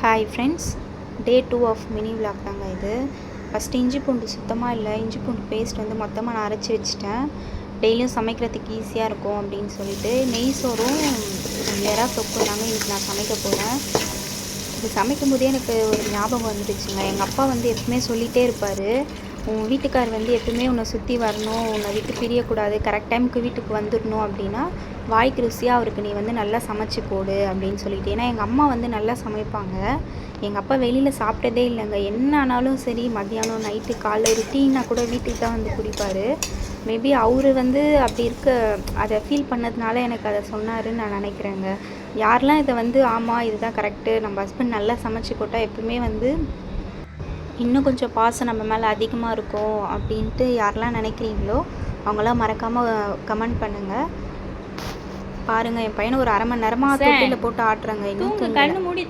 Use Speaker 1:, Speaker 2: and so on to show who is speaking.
Speaker 1: Hi friends, day 2 of mini vlog தாங்க இது. First இஞ்சி பூண்டு சுத்தமாக இல்லை, இஞ்சி பூண்டு பேஸ்ட் வந்து மொத்தமாக நான் அரைச்சி வச்சுட்டேன். டெய்லியும் சமைக்கிறதுக்கு ஈஸியாக இருக்கும் அப்படின்னு சொல்லிட்டு நெய் சோறும் எறா தொக்கும் தாங்க இன்றைக்கி நான் சமைக்க போகிறேன். இது சமைக்கும் போதே எனக்கு ஒரு ஞாபகம் வந்துடுச்சுங்க. எங்கள் அப்பா வந்து எப்பவுமே சொல்லிகிட்டே இருப்பார், உன் வீட்டுக்கார் வந்து எப்பவுமே உன்னை சுற்றி வரணும், உன்னை விட்டு பிரியக்கூடாது, கரெக்ட் டைமுக்கு வீட்டுக்கு வந்துடணும் அப்படின்னா வாய்க்கு ருசியாக அவருக்கு நீ வந்து நல்லா சமைச்சு போடு அப்படின்னு சொல்லிட்டு. ஏன்னா எங்கள் அம்மா வந்து நல்லா சமைப்பாங்க. எங்கள் அப்பா வெளியில் சாப்பிட்டதே இல்லைங்க. என்ன ஆனாலும் சரி, மத்தியானம் நைட்டு காலைல ஒரு டீனா கூட வீட்டுக்கு தான் வந்து குடிப்பார். மேபி அவர் வந்து அப்படி இருக்க அதை ஃபீல் பண்ணதுனால எனக்கு அதை சொன்னாருன்னு நான் நினைக்கிறேங்க. யாரெல்லாம் இதை வந்து ஆமாம் இதுதான் கரெக்டு, நம்ம ஹஸ்பண்ட் நல்லா சமைச்சு போட்டால் எப்பவுமே வந்து இன்னும் கொஞ்சம் பாசம் நம்ம மேலே அதிகமாக இருக்கும் அப்படின்ட்டு யாரெல்லாம் நினைக்கிறீங்களோ அவங்களாம் மறக்காமல் கமெண்ட் பண்ணுங்கள். பாருங்கள், என் பையனை ஒரு அரை மணி நேரமாக தொட்டியில் போட்டு ஆட்டுறாங்க. இன்னும்
Speaker 2: கண்ணு மூடி